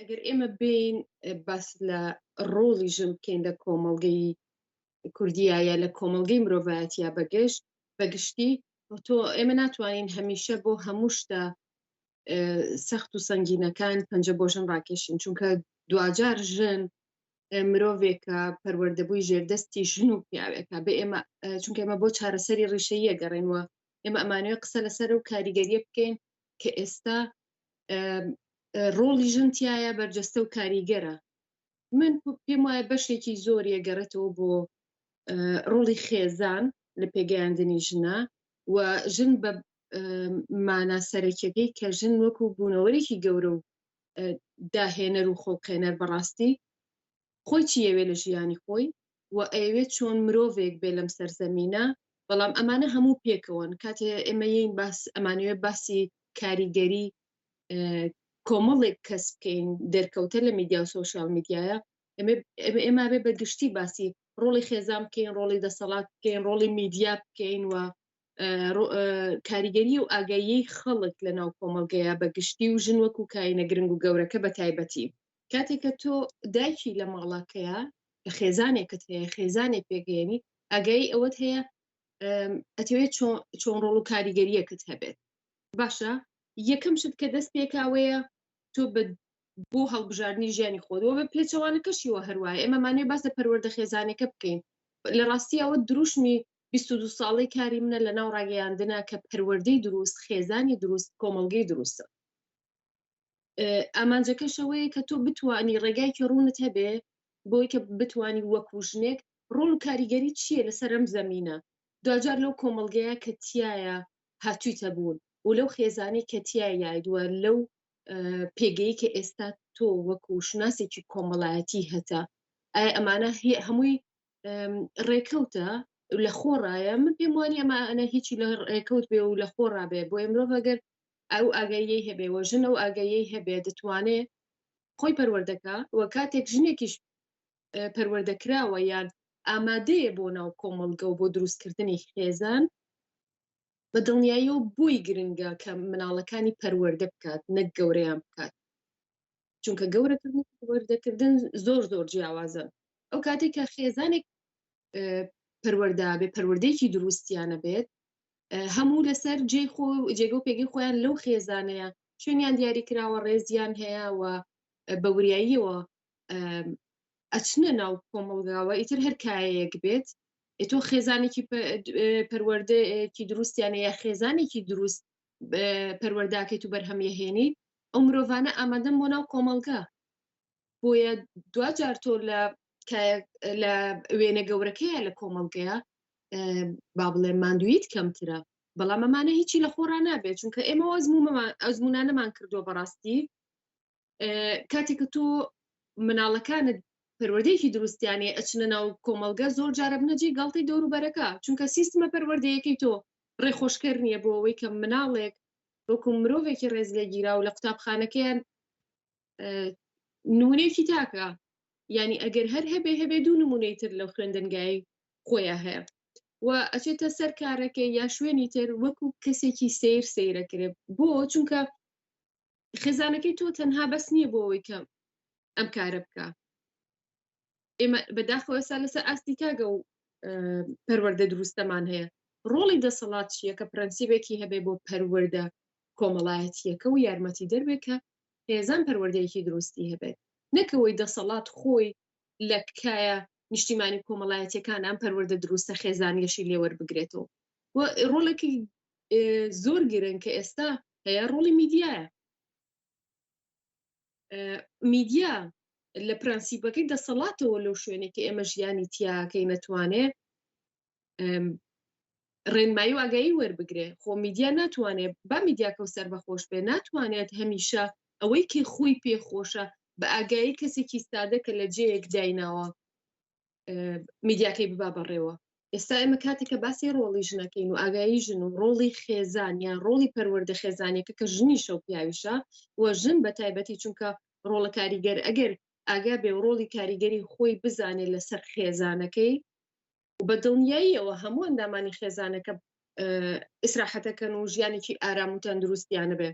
ئەگەر ئێمە بین باس لە ڕۆڵی ژن بکەین لە کۆمەڵگەی کوردیایە لە کۆمەڵگەی مرۆڤایەتیا بەگشتی تۆ ئێمە ناتوانین هەمیشە بۆ هەموو شتە سەخت و سەنگینەکان پەنجە بۆ ژن ڕاکێشین، چونکە دوجار ژن مرۆڤێکە پەروەردەبووی ژێردەستی ژن و پیاوێکە بێ ئێمە، چونکە ئێمە بۆ چارەسەری ڕیشەیە گەڕێنەوە. ئێمە ئەمانوێ قسە لەسەر و کاریگەریە بکەین کە ئێستا ڕۆڵی ژنتیایە بەرجەستە و کاریگەرە. من پێم وایە بەشێکی زۆر یەگەڕێتەوە بۆ ڕۆڵی خێزان لە پێگەیاندنی ژنە و ژن بە مانا سەرەکیەکەی کە ژن وەکو بوونەوەرێکی گەورە و داهێنەر و خۆڵقێنەر بەڕاستی خۆی چیەوێ لە ژیانی خۆی و ئەوێت چۆن مرۆڤێک بێ لەم سەرزەمینە. بەڵام ئەمانە هەموو پێکەوەن کاتێ ئێمە یین ئەمانوێ باسی کاریگەری کۆمەڵێک کەس بکەین دەرکەوتە لە میدیا و سۆشیال میدیایە، ئێمە بێ بەگشتی باسی ڕۆڵی خێزان بکەین، ڕۆڵی دەسەڵات بکەین، ڕۆڵی میدیا بکەین و کاریگەری و ئاگایی خەڵک لە ناو کۆمەڵگەیە بەگشتی و ژن وەکو کاینە گرنگ و گەورەکە بە تایبەتی. کاتێککە تۆ دایکی لە ماڵاکەیە کە خێزانێکت هەیە خێزانێک پێگەێنی ئاگایی ئەوەت هەیە ئەتەوێت چۆن ڕۆڵ و کاریگەریەکت هەبێت. باشە یەکەم شت کە دەست پێکاوەیە تۆ بۆ هەڵبژاردننی ژیانی خۆتەوە بە پێچەوانەکەشیەوە هەروایە ئێمەمانێ باس لە پەروەردە خێزانەکە بکەین. لە ڕاستی ئەوە دروشمی 22 ساڵەی کاری منە لە ناو ڕاگەیاندنە کە پەروەردەی دروست، خێزانی دروست، کۆمەڵگەی دروستە. ئامانجەکەشەوەیە کە تۆ بتوانی ڕێگای کە ڕوونت هەبێ بۆی کە بتوانی وەکو ژنێک ڕۆڵ و کاریگەری چییە لەسەر ئەم زەمینە. دوجار لەو کۆمەڵگەیە کە تایە هاتوویتە بوون و لەو خێزانی کە تایە یادووە لەو پێگەی کە ئێستا تۆ وەکو شناسێکی کۆمەڵایەتی هەتا ئایا ئەمانە هەمووی ڕێکەوتە لە خۆڕایە. من پێم وانی ئەمانە هیچی لە ڕێکەوت بێ و لە خۆڕابێ بۆ مرۆڤ ئەگەر ئەو ئاگاییەی هەبێ و ژن ئەو ئاگاییەی هەبێ دەتوانێت خۆی پەروەردەکە و کاتێک ژنێکیش پەروەردەکراوە یان ئامادەیە بۆ ناو کۆمەڵگە و بۆ دروستکردنی خێزان بە دڵنیایی و بۆی گرنگە کە مناڵەکانی پەروەردە بکات نەک گەورەیان بکات، چونکە گەورەکردن پەروەردەکردن زۆر زۆر جیاوازە. ئەو کاتێک کە خێزانێک پەروەردا بێ پەروەردەیەکی دروستیانە بێت هەموو لەسەر جێگە و پێگەی خۆیان لەو خێزانەیە شوێنیان دیاری کراوە ڕێزیان هەیە و بەوریاییەوە ئەچنە ناو کۆمەڵگاوە ئیتر هەر کایەیەک بێت تۆ خێزانێکی پەروەردەیەکی دروستیانە یا خێزانێکی دروست پەروەرداکەیت و بەرهەمێهێنی ئەو مرۆڤانە ئامادەن بۆ ناو کۆمەڵگا. بۆیە دوجار تۆ لە وێنە گەورەکەیە لە کۆمەڵگەیە با بڵێ ماندوویت کەمترە، بەڵام ئەمانە هیچی لە خۆڕا نابێت چونکە ئێمە ئەزمونانەمان کردووە بەڕاستی کاتێککە تۆ مناڵەکانت پەروەردەیەکی دروستیانێ ئەچنە ناو کۆمەڵگە زۆر جارە بنەجێ گاڵتەی دەوروبەرەکە، چونکە سیستمە پەروەردەیەکەی تۆ ڕێخۆشکەر نییە بۆ ئەوەی کە مناڵێک وەکو مرۆڤێکی ڕێز لێگیرا و لە قوتابخانەکەیان نمونەیەکی تاکە، ینی ئەگەر هەر هەبێ دوو نمونەی تر لەو خوێندنگای خۆیان هەیە و ئەچێتە سەر کارەکە یا شوێنی تر وەکو کەسێکی سەیرەکرێت بۆ چونکە خێزانەکەی تۆ تەنها بەس نییە بۆ ئەوەی کە ئەم کارە بکە. ئێمە بەداخەوە ئێستا لەسەر ئاستی کاگە و پەروەردە دروستەمان هەیە. ڕۆڵی دەسەڵات چییە کە پرەنسیبێکی هەبێ بۆ پەروەردە کۆمەڵایەتیەکە و یارمەتی دەربێت کە خێزان پەروەردەیەکی دروستی هەبێت، نەکەوەی دەسەڵات خۆی لە کایە نیشتیمانی کۆمەڵایەتیەکان ئەم پەروەردە دروستە خێزانیەشی لێوەربگرێتەوە. و ڕۆڵێکی زۆر گرنگ کە ئێستا هەیە ڕۆڵی میدیایە. میدیا لە پرەنسیبەکەی دەسەڵاتەوە لەو شوێنێکی ئێمە ژیانی تیاکەی نەتوانێت ڕێنمایی و ئاگایی وەربگرێ. خۆ میدیا ناتوانێت با میدیاکە و سەر بەخۆش بێ ناتوانێت هەمیشە ئەوەی کە خۆی پێخۆشە بە ئاگایی کەسێکی سادە کە لە جێیەک دایناوە میدیاکەی ببا بەڕێوە. ئێستا ئێمە کاتێککە باسی ڕۆڵی ژنەکەین و ئاگایی ژن و ڕۆڵی خێزان یان ڕۆڵی پەروەردە خێزانێکە کە ژنیشە و پیاویشە و ژن بە تایبەتی چونکە ڕۆڵە کاریگەر ئەگەر ئاگا بێ ڕۆڵی کاریگەری خۆی بزانێت لەسەر خێزانەکەی و بە دڵنیاییەوە هەموو ئەندامانی خێزانەکە ئیسراحەتەکەن و ژیانێکی ئارام و تەندروستیانە بێ.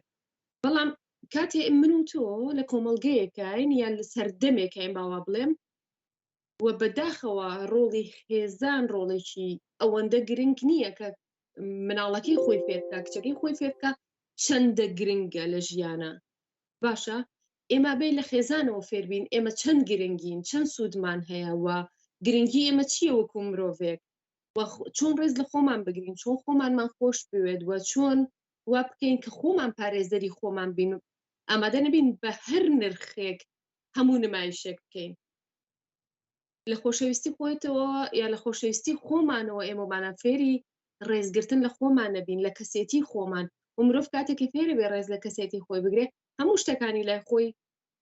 بەڵام کاتێ من و تۆ لە کۆمەڵگەیەکین یان لە سەردەمێکین باوا بڵێم و بەداخەوە ڕۆڵی خێزان ڕۆڵێکی ئەوەندە گرنگ نییە کە مناڵەکەی خۆی فێرکە کچەکەی خۆی فێرکە چەندە گرنگە لە ژیانە باشە ئێمە بێ لە خێزانەوە فێربین ئێمە چەند گرنگین چەند سوودمان هەیە و گرنگی ئێمە چییە وەکو مرۆڤێک چۆن ڕێز لە خۆمان بگرین چۆن خۆمانمان خۆش بوێت وە چۆن وا بکەین کە خۆمان پارێزەری خۆمان بین و ئامادە نەبین بە هەر نرخێک هەموو نمایشێک بکەین لە خۆشەویستی خۆیتەوە یا لە خۆشەویستی خۆمانەوە ئێمەمانە فێری ڕێزگرتن لە خۆمان نەبین لە کەسێتی خۆمان و مرۆڤ کاتێکی فێری بێ ڕێز لە کەسێتی خۆی بگرێ هەموو شتەکانی لای خۆی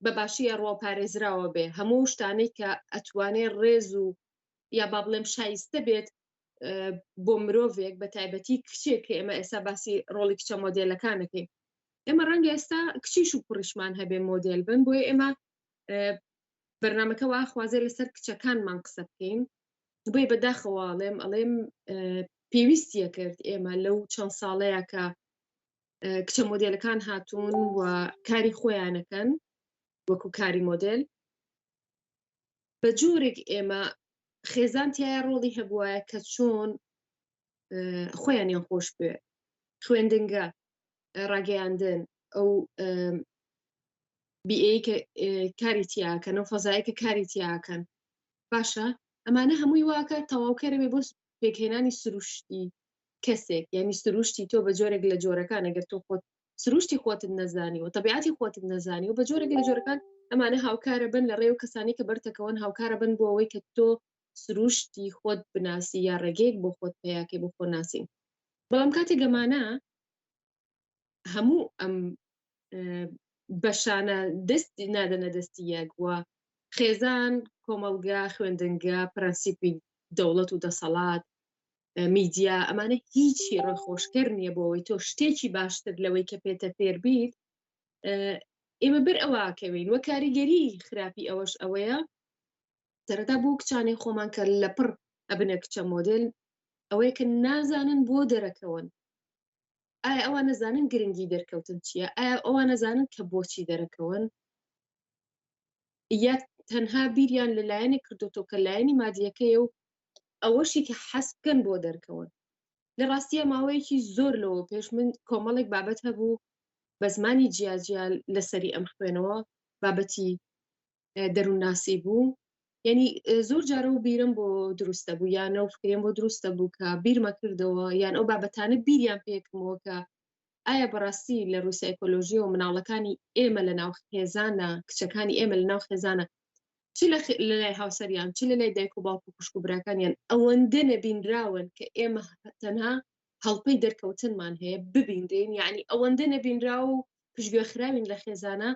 بە باشی ڕۆ پارێزراوە بێ هەموو شتانەی کە ئەتوانێت ڕێز و یا با بڵێم شایستە بێت بۆ مرۆڤێک بە تایبەتی کچێک کە ئێمە ئێستا باسی ڕۆڵی کچە مۆدێلەکانەکەین ئێمە ڕەنگە ئێستا کچیش و کوڕیشمان هەبێ مۆدێل بن بۆیە ئێمە بەرنامەکە وا خوازێ لەسەر کچەکانمان قسە بکەین بۆی بەداخەواڵێم ئەڵێم پێویستیە کرد ئێمە لەو چەند ساڵەیە کە کچە مۆدێلەکان هاتوون و کاری خۆیانەکەن وەکو کاری مۆدێل بە جۆرێک ئێمە خێزان تایە ڕۆڵی هەبووایە کە چۆن خۆیانیان خۆش بێ خوێندنگە ڕاگەیاندن ئەو بیئەی کە کاری تیاکەن و فەزایی کە کاری تیاکەن باشە ئەمانە هەمووی واکە تەواوکەرە بێ بۆ پێکهێنانی سروشتی کەسێک یعنی سروشتی تۆ بە جۆرێک لە جۆرەکان ئەگەر تۆ خۆت سروشتی خۆتت نەزانی و طبیعەتی خۆتت نەزانی و بە جۆرێک لە جۆرەکان ئەمانە هاوکارە بن لە ڕێو کەسانی کە بەرتەکەون هاوکارە بن بۆ ئەوەی کە تۆ سروشتی خۆت بناسی یا ڕێگەیەک بۆ خۆت پێیاکەی بۆ خۆ ناسین بەڵام کاتێک گەمانە هەموو ئەم بەشانە دەستی نادەنە دەستی یەکوە خێزان کۆمەڵگا خوێندنگە پرەنسیپی دەوڵەت و دەسەڵات میدیا ئەمانە هیچی ڕێخۆشکەر نییە بۆ ئەوەی تۆ شتێکی باشتر لەوەی کە پێتە فێر بیت ئێمە بەر ئەوواکەوین وە کاریگەری خراپی ئەوەش ئەوەیە سەرەتا بۆ کچانەی خۆمان کە لە پڕ ئەبنە کچە مۆدێل ئەوەیە کە نازانن بۆ دەرەکەون ئایا ئەوە نەزانن گرنگی دەرکەوتن چییە ئایا ئەوە نەزانن کە بۆچی دەرەکەون یا تەنها بیریان لەلایەنی کردوتۆ کە لایەنی مادیەکەیە و ئەوەشی کە حەز بکەن بۆ دەرکەون لە ڕاستیە ماوەیەکی زۆر لەوە پێش من کۆمەڵێک بابەت هەبوو بە زمانی جیاجیا لەسەری ئەم خوێنەوە بابەتی دەروونناسی بوو یعنی زۆر جارە و بیرم بۆ دروستە بوو یانە و فکرێن بۆ دروستە بوو کە بیرمە کردەوە یان ئەو بابەتانە بیریان پێکمەوە کە ئایا بەڕاستی لە ڕووی سایکۆلۆژی و مناڵەکانی ئێمە لە ناو خێزانە کچەکانی ئێمە لە ناو خێزانە چ لە لای هاوسەریان چ لە لای دایک و باوک و خوشک و براکانیان ئەوەندە نەبینراون کە ئێمە تەنها هەڵپەی دەرکەوتنمان هەیە ببیندرین یعنی ئەوەندە نەبینرا و پشتگوێخراوین لە خێزانە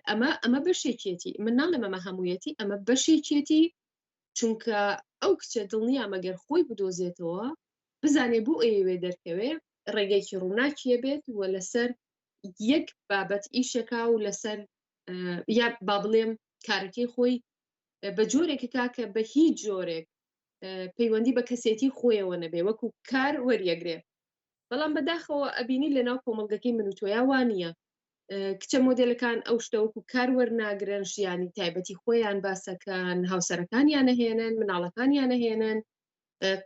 ئەمە بەشێکێتی من ناڵێم ئەمە هەموویەتی ئەمە بەشێکێتی چونکە ئەو کچە دڵنیا مەگەر خۆی بدۆزێتەوە بزانێ بۆ ئەوێ دەرکەوێ ڕێگەیەکی ڕووناکیە بێت و لەسەر یەک بابەت ئیشەکە و لەسەر یا با بڵێم کارەکەی خۆی بە جۆرێکە کە بە هیچ جۆرێک پەیوەندی بە کەسێتی خۆیەوە نەبێ وەکو کار وەریەگرێ بەڵام بەداخەوە ئەبینی لە ناو کۆمەڵگەکەی من و تۆیا وانە کچە مۆدێلەکان ئەو شتەوەکو کار وەرناگرن ژیانی تایبەتی خۆیان باسەکان هاوسەرەکانیان نەهێنن مناڵەکانیان نەهێنن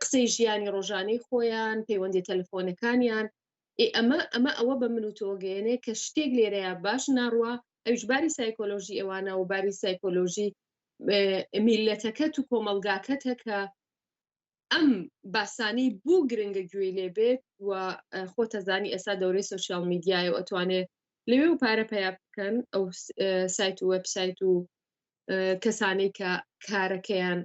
قسەی ژیانی ڕۆژانەی خۆیان پەیوەندی تەلەفۆنەکانیان ئەمە ئەوە بە من و تۆگەێنێ کە شتێک لێرەیە باش ناڕوە ئەوش باری سایکۆلۆژی ئەوانە و باری سایکۆلۆژی میلەتەکەت و کۆمەلگاکەتە کە ئەم باسانی بوو گرنگە گوێی لێ بێت و خۆتەزانی ئێستا دەورەی سوشیال میدیایە و ئەتوانێت لەوێ و پارە پیا بکەن ئەو سایت و وەبسایت و کەسانەی کە کارەکەیان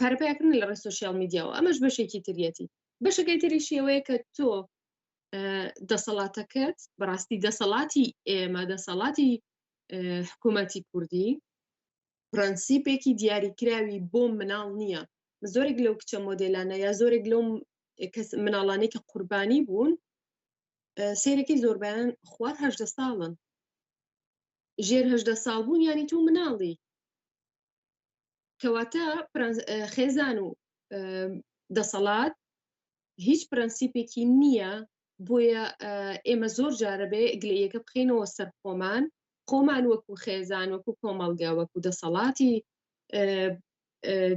پارەپیاکردن لە ڕێی سوشیال میدیاەوە ئەمەش بەشێکی تریەتی بەشەکەی تریشی ئەوەیە کە تۆ دەسەڵاتەکەت بەڕاستی دەسەڵاتی ئێمە دەسەڵاتی حکوومەتی کوردی پرەنسیپێکی دیاریکراوی بۆ مناڵ نییە زۆرێک لەو کچە مۆدێلانە یا زۆرێک لەو مناڵانەی کە قوربانی بوون سیرەکەی زۆربیان خوار 18 ساڵن ژێر 18 ساڵ بوون ینی تۆ مناڵی کەواتە خێزان و دەسەڵات هیچ پرەنسیپێکی نییە بۆیە ئێمە زۆر جارە بێ گلەیەکە بخینەوە سەر خۆمان وەکو خێزان وەکو کۆمەڵگا وەکو دەسەڵاتی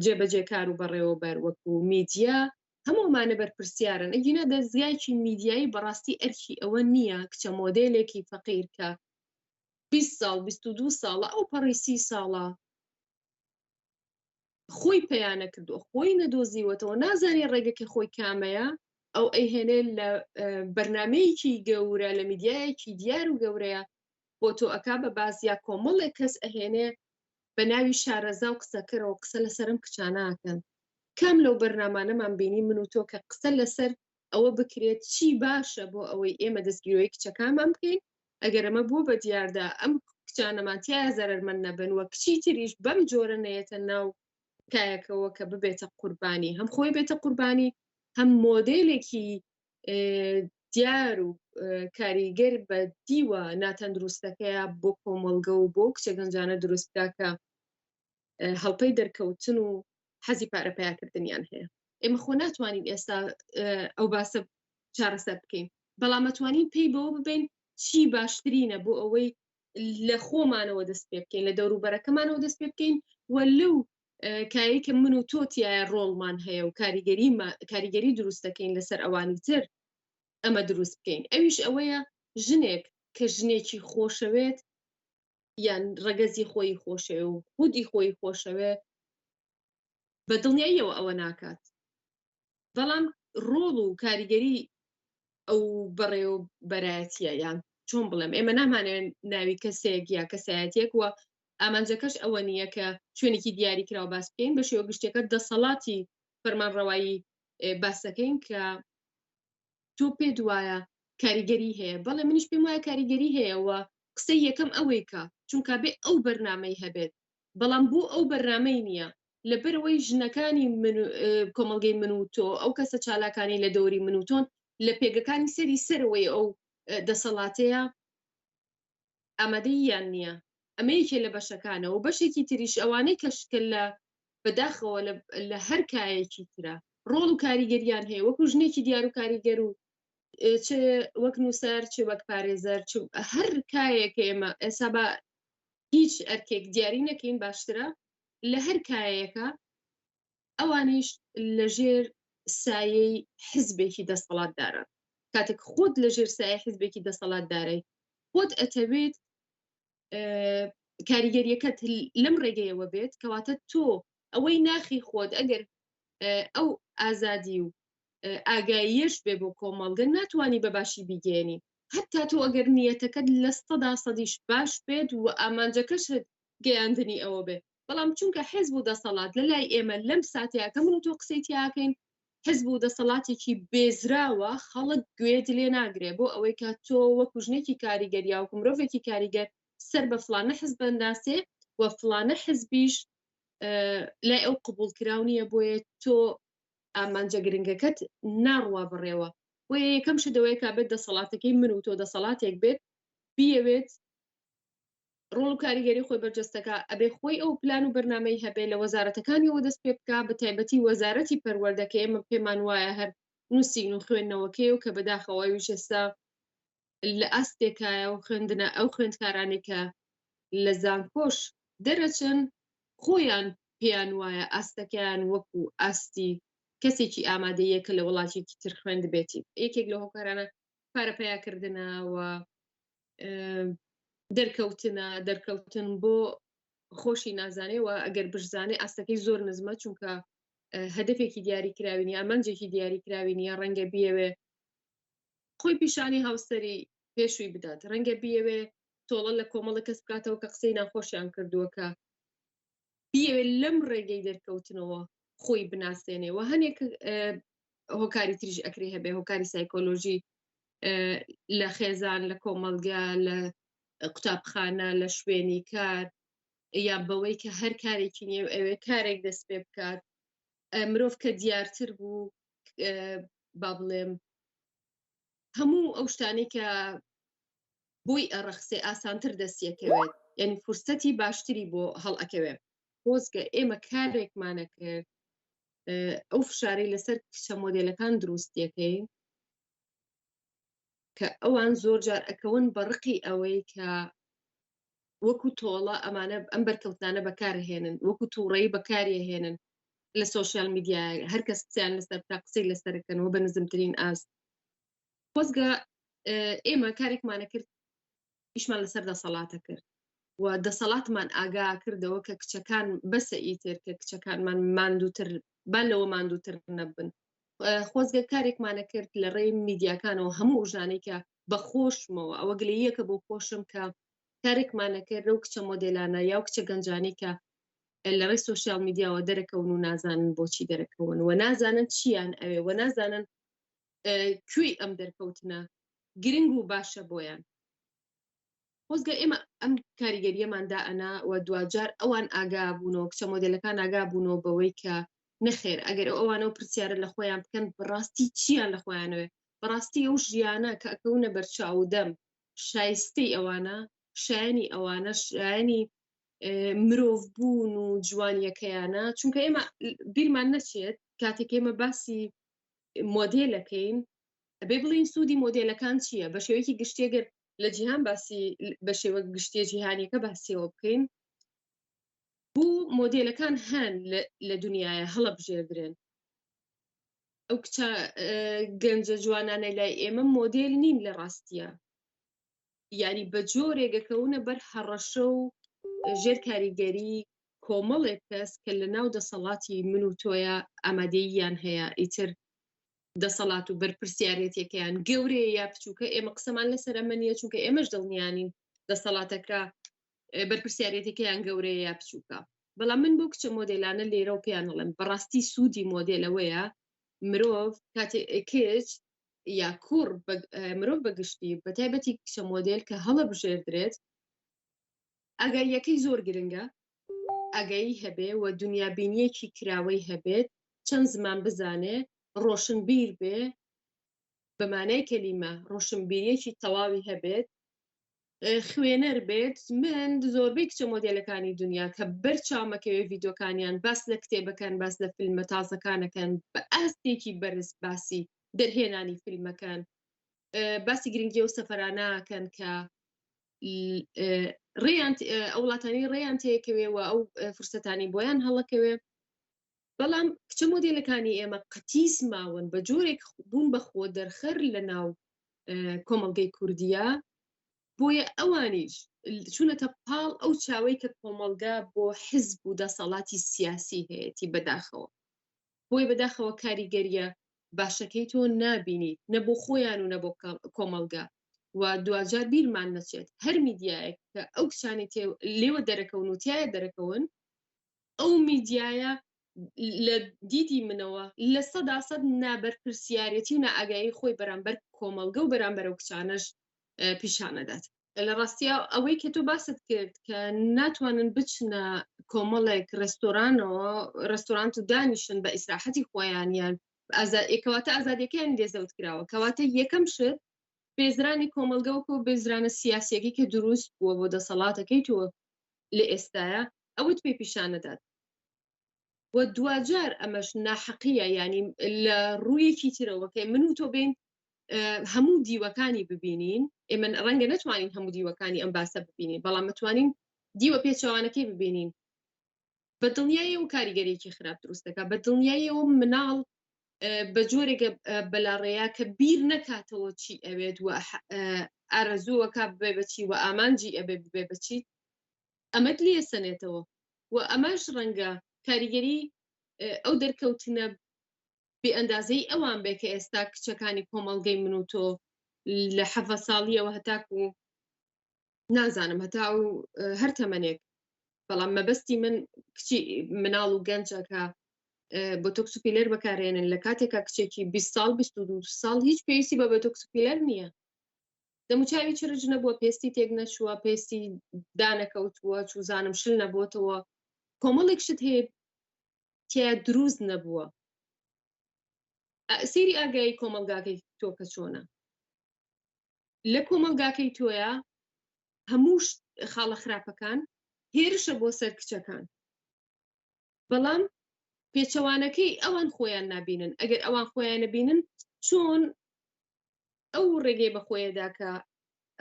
جێبەجێکار و بەڕێوەبەر وەکو میدیا هەمومانە بەرپرسیارن ئەگینا دەستگایکی میدیایی بەڕاستی ئەرکی ئەوە نییە کچە مۆدێلێکی فەقیر کە 20 ساڵ 22 ساڵە ئەو پەڕی 30 ساڵە خۆی پەیانە کردووە خۆی نەدۆزیوەتەوە نازانێ ڕێگەکە خۆی کامەیە ئەو ئەیهێنێ لە بەرنمەیەکی گەورە لە میدیایەکی دیار و گەورەیە بۆ تۆ ئەکا بە بازیا کۆمەڵێک کەس ئەهێنێ بە ناوی شارەزا و قسەکەرەوە قسە لەسەرم کچاناکەن کام لەو بەرنامانەمان بینی من و تۆ کە قسە لەسەر ئەوە بکرێت چی باشە بۆ ئەوەی ئێمە دەستگیرۆی کچەکانمان بکەین ئەگەر ئەمە بوو بە دیاردا ئەم کچانەمان تایە زەرمەند نەبن وە کچی تریش بەم جۆرە نەیەتە ناو کایەکەوە کە ببێتە قوربانی هەم خۆی بێتە قوربانی هەم مۆدێلێکی دیار و کاریگەر بە دیوە ناتەندروستەکەیە بۆ کۆمەڵگە و بۆ کچە گەنجانە دروستکە کە هەڵپەی دەرکەوتن و حەزی پارەپیاکردنیان هەیە ئێمە خۆ ناتوانین ئێستا ئەو باسە چارەسەر بکەین بەڵام ئەتوانین پێی بەوە ببین چی باشترینە بۆ ئەوەی لە خۆمانەوە دەست پێ بکەین لە دەوروبەرەکەمانەوە دەست پێ بکەین و لەو کایەکە من و تۆتیایە ڕۆڵمان هەیە و کاریگەری دروستەکەین لەسەر ئەوانی تر ئەمە دروست بکەین ئەویش ئەوەیە ژنێک کە ژنێکی خۆشەوێت یان ڕەگەزی خۆی خۆشەوێ و خودی خۆی خۆشەوێ بە دڵنیاییەوە ئەوە ناکات بەڵام ڕۆڵ و کاریگەری ئەو بەڕێ و بەرایەتیە یان چۆن بڵێم ئێمە نامانێن ناوی کەسێک یا کەسایەتێک وە ئامانجەکەش ئەوە نییە کە شوێنێکی دیاری کراوە باس بکەین بە شێوە گشتەکە دەسەڵاتی فەرمانڕەوایی باسەکەین کە تۆ پێ دوایە کاریگەری هەیە بەڵێ منیش پێم وایە کاریگەری هەیەوە قسەی یەکەم ئەوەی کە چونکە بێ ئەو بەرنامەی هەبێت بەڵام بوو ئەو بەرنامەی نییە لەبەرەوەی ژنەکانی کۆمەڵگەی من و تۆ ئەو کەسە چالاکانی لە دەوری من و تۆن لە پێگەکانی سەری سەرەوەی ئەو دەسەڵاتەیە ئامادەی یان نییە ئەمەیەکێ لە بەشەکانەوە بەشێکی تریش ئەوانەی کەشکل لە بەداخەوە لە هەر کایەکی ترە ڕۆڵ و کاریگەریان هەیە وەکو ژنێکی دیار و کاریگەر و چ وەک نووسەر چ وەک پارێزەر هەر کایەکە ئێمە ئێستا بە هیچ ئەرکێک دیاری نەکەین باشترە لە هەر کایەکە ئەوانیش لەژێر سایەی حزبێکی دەسەڵاتدارە کاتێک خۆت لەژێر سایە حزبێکی دەسەڵاتدارەی خۆت ئەتەوێت کاریگەریەکەت لەم ڕێگەیەوە بێت کەواتە تۆ ئەوەی ناخی خۆت ئەگەر ئەو ئازادی و ئاگاییەش بێ بۆ کۆمەڵگە ناتوانانی بەباشی بیگەێنی هەتا تۆ ئەگەر نیەتەکەت لە 100% باش بێت و ئامانجەکەشت گەیاندنی ئەوە بێت بەڵام چونکە حزب و دەسەڵات لە لای ئێمە لەم ساتیاکە من و تۆ قسەی تیاکەین حزب و دەسەڵاتێکی بێزراوە خەڵک گوێت لێ ناگرێ بۆ ئەوەی کە تۆ وەکو ژنێکی کاریگەریا و مرۆڤێکی کاریگەر سەر بە فلانە حزب بەنداسێ و فلانە حزبیش لای ئەو قبول کراونیە بۆیە تۆ ئامانجە گرنگەکەت ناڕوا بڕێوە و یەکەم شدەوەی کا بێت دەسەڵاتەکەی من و تۆ دەسەڵاتێک بێت بیەوێت ڕۆڵ و کاریگەری خۆی بەرجەستەکە ئەبێ خۆی ئەو پلان و بەرنامەی هەبێ لە وەزارەتەکانیەوە دەست پێ بکە بە تایبەتی وەزارەتی پەروەردەکە ئێمە پێمان وایە هەر نووسین و خوێندنەوەکەی و کە بەداخەوەی وشێستا لە ئەستێکایە و خوێندنە ئەو خوێندکارانی کە لە زانکۆش دەرەچن خۆیان پێیان وایە ئاستەکەیان وەکو ئاستی کەسێکی ئامادەیە کە لە وڵاتێکی تر خوێند بێتی یەکێک لە هۆکارانە پارەپیاکردنەوە دەرکەوتن بۆ خۆشی نازانێەوە ئەگەر بشزانێ ئاستەکەی زۆر نزمە چونکە هەدفێکی دیاری کراوینی ئامانجێکی دیاری کراوینیە ڕەنگە بیەوێ خۆی پیشانی هاوسەری پێشووی بدات ڕەنگە بیەوێ تۆڵە لە کۆمەڵە کەس بکاتەوە کە قسەی ناخۆشیان کردووەکە بیەوێ لەم ڕێگەی دەرکەوتنەوە خۆی بناسێنێ و هەنێک هۆکاری تریژ ئەکرێ هەبێ هۆکاری سایکۆلۆژی لە خێزان لە کۆمەڵگا لە قوتابخانە لە شوێنی کار یا بەوەی کە هەر کارێکی نیە ئەوێ کارێک دەست پێ بکات مرۆڤ کە دیارتر بوو با بڵێم هەموو ئەو شتانەی کە بۆی ئەڕەخسێ ئاسانتر دەستیەکەوێت یعنی فرسەتی باشتری بۆ هەڵئەکەوێت بۆزگە ئێمە کارێکمانە کرد ئەو فشارەی لەسەر کچە مۆدێلەکان دروستیەکەی کە ئەوان زۆر جار ئەکەون بەڕقی ئەوەی کە وەکو تۆڵە ئەمانە ئەم بەرکەوتانە بەکارهێنن وەکو تووڕەیی بەکارهێنن لە سۆشیال میدیا هەر کەس قسەیان لەسەر تا قسەی لەسەرەکەنەوە بە نزمترین ئاست خۆزگە ئێمە کارێکمانە کرد ئیشمان لەسەر دەسەڵاتە کرد و دەسەڵاتمان ئاگا کردەوە کە کچەکان بەسە ئیتر کە کچەکانمان ماندووتر با لەوە ماندووتر نەبن خۆزگە کارێکمانە کرد لە ڕێی میدیاکانەوە هەموو ژانێک کە بەخۆشمەوە ئەوە گلەیەکە بۆ خۆشم کە کارێکمانە کرد لەو کچە مۆدێلانە یا کچە گەنجانی کە لە ڕێی سۆشیال میدیاوە دەرەکەون و نازانن بۆچی دەرەکەون و نازانن چیان ئەوێ و نازانن کوێی ئەم دەرکەوتنە گرنگ و باشە بۆیان خۆزگە ئێمە ئەم کاریگەریەماندا ئەنا و دوجار ئەوان ئاگا بوونەوە کچە مۆدلەکان ئاگا بوونەوە بەوەی کە نەخێر ئەگەر ئەوانەوە پرسیارە لە خۆیان بکەن بەڕاستی چیان لە خۆیانەوە بەڕاستی ئەو ژیانە کە ئەکەونە بەرچاودەم شایستەی ئەوانە شایانی ئەوانە شایانی مرۆڤ بوون و جوانیەکەیانە چونکە ئێمە بیرمان نەچێت کاتێک ئێمە باسی مۆدێلەکەین ئەبێ بڵین سوودی مۆدێلەکان چییە بە شێوەیەکی گشتێگەر لە جیهان باسی بە شێوە گشتیە جیهانیەکە باسیەوە بکەین بوو مۆدێلەکان هەن لە دنیاە هەڵە بژێردرێن ئەو کچە گەنجە جوانانە لای ئێمە مۆدێل نین لە ڕاستیە یعنی بە جۆرێگەکەونە بەر هەڕەشە و ژێر کاریگەری کۆمەڵێک کەس کە لە ناو دەسەڵاتی من و تۆیە ئامادەییان هەیە ئیتر دەسەڵات و بەرپرسیارەتێکیان گەورەیە یا بچووکە ئێمە قسەمان لەسەر ئەمە نییە چونکە ئێمەش دڵنیانین دەسەڵاتەکە بەرپرسیارەتێکیان گەورەیە یا بچووکە بەڵام من بۆ کچە مۆدێلانە لێرە و پێیان دەڵێم بەڕاستی سوودی مۆدێلەوەیە مرۆڤ کاتێکچ یا کوڕ مرۆڤ بەگشتی بە تایبەتی کچە مۆدێل کە هەڵە بژێردرێت ئاگاییەکەی زۆر گرنگە ئاگایی هەبێ و دنیابینیەکی کراوەی هەبێت چەند زمان بزانێ ڕۆشنبیر بێ بەمانای کەلیمە ڕۆشنبیریەکی تەواوی هەبێت خوێنەر بێت من زۆربەی کچە مۆدێلەکانی دنیا کە بەرچاومەکەوێ ڤیدۆکانیان باس لە کتێبەکان باس لە فیلمە تازەکانەکەن بە ئاستێکی بەرز باسی دەرهێنانی فیلمەکان باسی گرنگی و سەفەراناکەن کە ڕێیان ئەو وڵاتانی ڕێیان تێکەوێەوە ئەو فرسەتانی بۆیان هەڵەکەوێ بەڵام کچە مۆدێلەکانی ئێمە قەتیس ماون بە جۆرێک بوون بەخۆ دەرخەر لە ناو کۆمەڵگەی کوردیە بۆیە ئەوانیش چوونەتە پاڵ ئەو چاوەی کە کۆمەڵگا بۆ حزب و دەسەڵاتی سیاسی هەیەی بەداخەوە بۆی بەداخەوە کاریگەریە باشەکەی تۆ نابینیت نە بۆ خۆیان و نە بۆ کۆمەڵگا و دوجار بیرمان نەچێت هەر میدیایەک کە ئەو کچانی لێوە دەرەکەون و تایە دەرەکەون ئەو میدیایە لە دیدی منەوە لە 100% نابەرپرسیارەتی و نائاگایی خۆی بەرامبەر کۆمەڵگە و بەرامبەر ئەو کچانەش پیشانەدات لە ڕاستیە ئەوەی کە تۆ باست کرد کە ناتوانن بچنە کۆمەڵێک ڕێستۆرانت و دانیشن بە ئیسراحەتی خۆیانیان کەواتە ئازادیەکەیان لێزەوت کراوە کەواتە یەکەم شت بێزرانی کۆمەلگەوەکە و بێزرانە سیاسیەکەی کە دروست بووە بۆ دەسەڵاتەکەی تۆ لە ئێستاە ئەوت پێ پیشانەدات و دوجار ئەمەش ناحەقیە ینی لە ڕوویەکی ترەوەکەی من و تۆ بین هەموو دیوەکانی ببینین ئێمە ڕەنگە نەتوانین هەموو دیوەکانی ئەم باسە ببینین بەڵام متوانین دیوە پێچەوانەکەی ببینین بە دڵنیایە و کاریگەریەکی خراپ دروستەکە بە دڵنیایەوە مناڵ بە جۆرێکە بەلاڕێیا کە بیر نەکاتەوە چی ئەوێت و ئارەزووەکە ببێ بەچی و ئامانجی ئەبێ ببێ بچیت ئەمەد لێ سەنێتەوە و ئەمەش ڕەنگە کاریگەری ئەو دەرکەوتنە بێ ئەندازەی ئەوان بێ کە ئێستا کچەکانی کۆمەڵگەی من و تۆ لە 7 ساڵیەوە هەتاکو نازانم هەتا و هەر تەمەنێک بەڵام مەبەستی من کچی مناڵ و گەنجەکە بۆ تۆکسوپیلەر بەکارێنن لە کاتێکا کچێکی 20 ساڵ 22 ساڵ هیچ پێویستی بە تۆکسوپیلەر نییە دەموچاوی چرج نەبووە پێستی تێک نەچووە پێستی دانەکەوتووە چوزانم شل نەبووتەوە کۆمەڵێک شت هەیە تیا دروست نەبووە سێری ئاگایی کۆمەلگاکەی تۆ کە چۆنە لە کۆمەلگاکەی تۆیە هەموو خاڵە خراپەکان هێرشە بۆ سەر کچەکان بەڵام پێچەوانەکەی ئەوان خۆیان نابینن ئەگەر ئەوان خۆیان نەبینن چۆن ئەو ڕێگەی بەخۆیەدا کە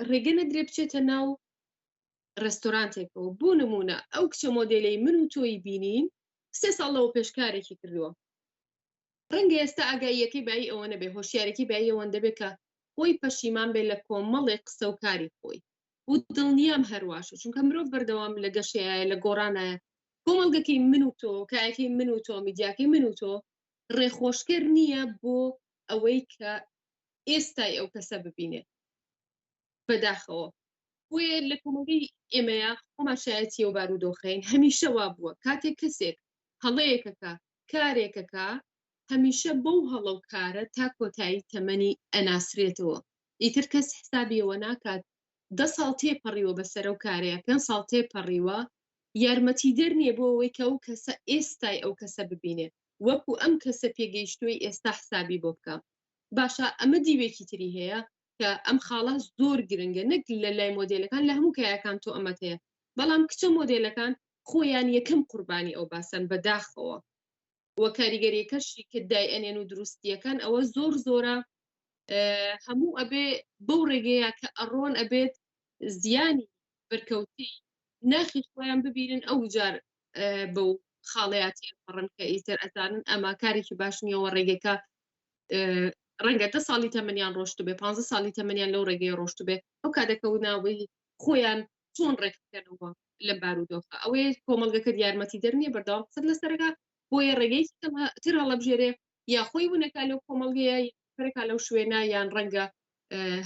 ڕێگە نەدرێ بچێتە ناو ڕێستۆرانتێکەوە. بۆ نمونە ئەو کچە مۆدێلەی من و تۆی بینین 3 ساڵ لەوە پێشکارێکی کردووە. ڕەنگە ئێستا ئاگاییەکەی بای ئەوە نەبێ، هۆشیارێکی بای ئەوەندە بێت کە خۆی پەشیمان بێت لە کۆمەڵێک قسە و کاری خۆی و دڵنیام هەرواشە، چونکە مرۆڤ بەردەوام لە گەشەیە لە گۆڕانایە. کۆمەڵگەکەی من و تۆ، کایەکەی من و تۆ، میدیاکەی من و تۆ ڕێخۆشکەر نییە بۆ ئەوەی کە ئێستای ئەو کەسە ببینێت بەداخەوە. وێ لە کۆمەڵگەی ئێمەیە خۆمان شایەتی ئەو بارودۆخەین، هەمیشە وا بووە کاتێک کەسێک هەڵەیەکەکە کارێکەکە هەمیشە بەو هەڵە و کارە تا کۆتایی تەمەنی ئەناسرێتەوە. ئیتر کەس حسابیەوە ناکات 10 ساڵ تێپەڕیوە بەسەر ئەو کارەیە، 5 ساڵ تێپەڕیوە، یارمەتیدەر نییە بۆ ئەوەی کە ئەو کەسە ئێستای ئەو کەسە ببینێت وەکو ئەم کەسە پێگەیشتووی ئێستا حسابی بۆ بکە. باشە ئەمە دیوێکی تری هەیە کە ئەم خاڵە زۆر گرنگە، نەک لە لای مۆدێلەکان، لە هەموو کایەکان تۆ ئەمەت هەیە، بەڵام کچە مۆدێلەکان خۆیان یەکەم قوربانی ئەو باسن بەداخەوە. وە کاریگەریەکەشی کە دای ئەنێن و دروستیەکان ئەوە زۆر زۆرە هەموو ئەبێ بەو ڕێگەیە کە ئەڕۆن ئەبێت زیانی بەرکەوتی ناخی خۆیان ببینن ئەو جار بەو خاڵەیاتی پەڕن کە ئیتر ئەزانن ئەمە کارێکی باش نییەوە ڕێگەکە ڕەنگە 10 ساڵی تەمەنیان ڕۆشت بێ 15 ساڵی تەمەنیان لەو ڕێگەی ڕۆشت بێ ئەو کاتێکەوە ناوەی خۆیان چۆن ڕێککەنەوە لە بارودۆخە ئەوەیە کۆمەڵگەکە یارمەتی دەرنیە بەردەوام قسەت لەسەرەکە بۆیە ڕێگەی تر هەڵەبژێرێ یا خۆی ونەکە لەو کۆمەڵگەیە پرێکا لەو شوێنە یان ڕەنگە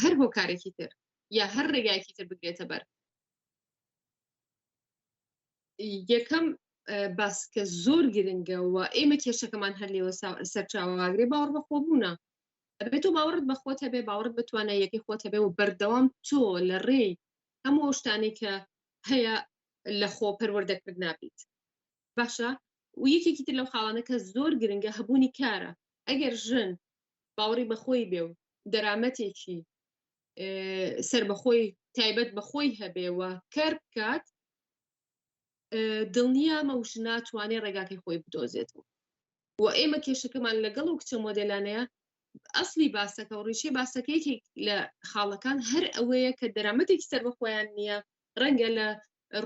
هەر هۆکارێکی تر یا هەر ڕێگایەکی تر بگرێتە بەر. یەکەم باسکە زۆر گرنگەوە ئێمە کێشەکەمان هەر لێوە سەرچاوەواگرێ باوەڕ بە خۆبوونە. ئەبێت تۆ باوەڕت بە خۆت هەبێ، باوەڕت بتواناییەکەی خۆت هەبێ و بەردەوام تۆ لە ڕێی هەموو شتانێک کە هەیە لە خۆ پەروەردەکردنا بیت. باشە و یەکێکی تر لەو خاڵانە کە زۆر گرنگە هەبوونی کارە. ئەگەر ژن باوەڕی بەخۆی بێ و دەرامەتێکی سەربەخۆی تایبەت بەخۆی هەبێەوە کار بکات، دڵنیامە و ژنا توانێ ڕێگاکەی خۆی بدۆزێتەوە. و ئێمە کێشەکەمان لەگەڵ و کچە مۆدێلانەیە ئەسلی باسەکە و ڕیشەی باسەکەیەکی لە خاڵەکان هەر ئەوەیە کە دەرامەتێکی سەربەخۆیان نییە، ڕەنگە لە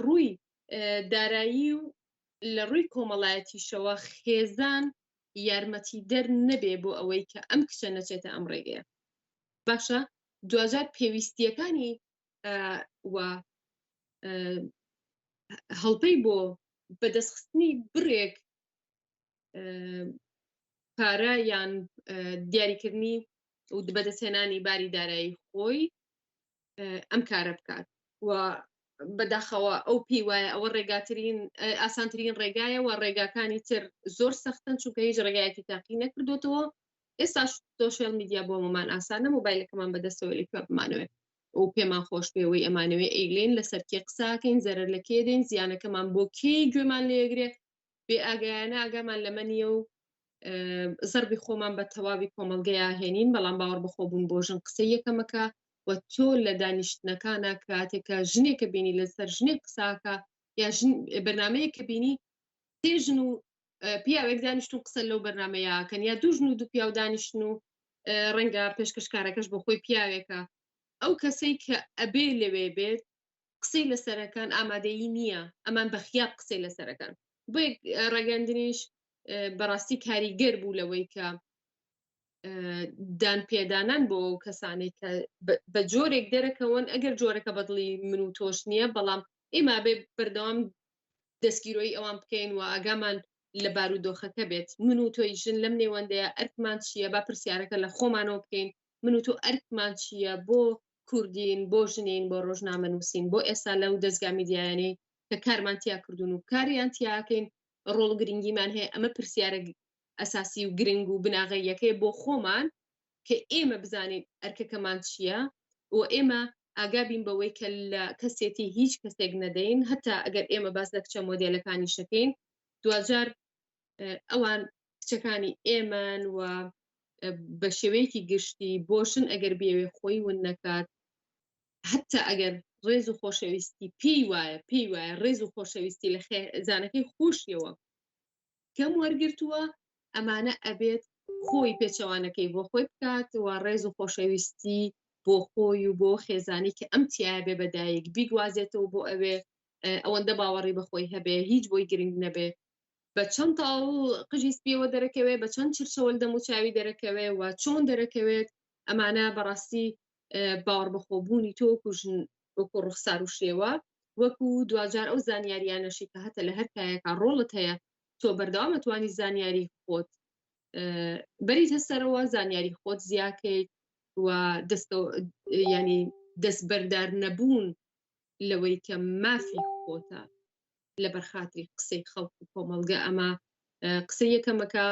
ڕووی دارایی و لە ڕووی کۆمەڵایەتیشەوە خێزان یارمەتی دەر نەبێ بۆ ئەوەی کە ئەم کچە نەچێتە ئەم ڕێگەیە. باشە دوجار پێویستیەکانی و هەڵپەی بۆ بەدەستخستنی بڕێک پارە یان دیاریکردنی و بەدەستهێنانی باری دارایی خۆی ئەم کارە بکات و بەداخەوە ئەو پێی وایە ئەوە ڕێگاترین ئاسانترین ڕێگایە و ڕێگاکانی تر زۆر سەختن چونکە هیچ ڕێگایەکی تاقی نەکردوتەوە. ئێستا سۆشیال میدیا بۆ مەمان ئاسانە، مۆبایلەکەمان بەدەستەوە لێکوە بمانەوێت و پێمان خۆش پێوەی ئەمانەوێ ئەیلێن لەسەر کێ قساکەین، زەرەر لە کێ دێن، زیانەکەمان بۆ کێ گوێمان لێگرێت، بێ ئاگایانە ئاگامان لەمەنیە و زەربی خۆمان بە تەواوی کۆمەڵگەیە هێنین. بەڵام باوەڕ بەخۆبوون بۆ ژن قسەی یەکەمەکە و تۆ لە دانیشتنەکانە کاتێکە ژنێکە بینی لەسەر ژنێک قساکە یا بەرنمەیەکە بینی سێ ژن و پیاوێک دانیشتون قسە لەو بەرنمەیەکەن یا دوو ژن و دوو پیاو دانیشتن و ڕەنگە پێشکەشکارەکەش بۆ خۆی پیاوێکە، ئەو کەسەی کە ئەبێ لەوێ بێت قسەی لەسەرەکان ئامادەیی نییە، ئەمان بەخیاب قسەی لەسەرەکان. بۆ ڕاگەاندنیش بەڕاستی کاریگەر بوو لەوەی کە دان پێدانان بۆ کەسانێک کە بە جۆرێک دەرەکەون ئەگەر جۆرەکە بەدڵی من و تۆش نییە، بەڵام ئێمە بێ بەردەوام دەستگیرۆی ئەوان بکەین و ئاگامان لە بارودۆخەکە بێت. من و تۆی ژن لەم نێوەندەیە ئەرکمان چییە، با پرسیارەکە لە خۆمانەوە بکەین، من و تۆ ئەرکمان چییە بۆ کوردین، بۆ ژنین، بۆ ڕۆژنامە نووسین، بۆ ئێستا لەو دەستگا میدیایانەی کە کارمان تیا کردوون و کاریان تیاکەین ڕۆڵ گرنگیمان هەیە. ئەمە پرسیارە ئەساسی و گرنگ و بناغەیەکەی بۆ خۆمان کە ئێمە بزانین ئەرکەکەمان چییە و ئێمە ئاگابین بەوەی کە لە کەسێتی هیچ کەسێک نەدەین، هەتا ئەگەر ئێمە باس لە کچە مۆدێلەکانی شەکەین دوجار ئەوان کچەکانی ئێمەن و بە شێوەیەکی گشتی بۆشن ئەگەر بێوێ خۆی ون نەکات، هەتا ئەگەر ڕێز و خۆشەویستی پێی وایە ڕێز و خۆشەویستی لە زانەکەی خۆشیەوە کەم وەرگرتووە، ئەمانە ئەبێت خۆی پێچەوانەکەی بۆ خۆی بکات و ڕێز و خۆشەویستی بۆ خۆی و بۆ خێزانی کە ئەم تایە بێ بەدایک بیگوازێتەوە بۆ ئەوێ ئەوەندە باوەڕی بەخۆی هەبێ هیچ بۆی گرنگ نەبێ بە چەند تاڵ قژی سپیەوە دەرەکەوێت بە چەند چرچەوەل دەم و چاوی دەرەکەوێت و چۆن دەرەکەوێت ئەمانە بەڕاستی باوەڕ بەخۆبوونی تۆ کوژن وەکو ڕوخسار و شێوە وەکو دوجار ئەو زانیاریانەشی کە هەتە لە هەر کایەکە ڕۆڵت هەیە تۆ بەردەوام ئەتوانی زانیاری خۆت بەریت هەسەرەوە زانیاری خۆت زیاکەیت و ینی دەستبەردار نەبوون لەوەی کە مافی خۆتە لە بەرخاتری قسەی خەڵک و کۆمەڵگە ئەمە قسە یەکەمەکە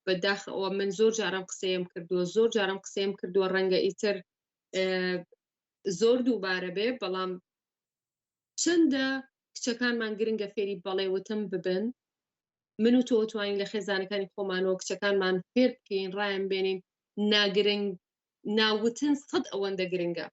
بەداخەوە من زۆر جارم قسەیم کردووە زۆر جارم قسەیم کردووە ڕەنگە ئیتر زۆر دووبارە بێ بەڵام چەندە کچەکانمان گرنگە فێری بەڵێوتم ببن من و تۆ توانین لە خێزانەکانی خۆمانەوە کچەکانمان فێر بکەین ڕایان بێنین ناگرنگ ناوتن سەد ئەوەندە گرنگە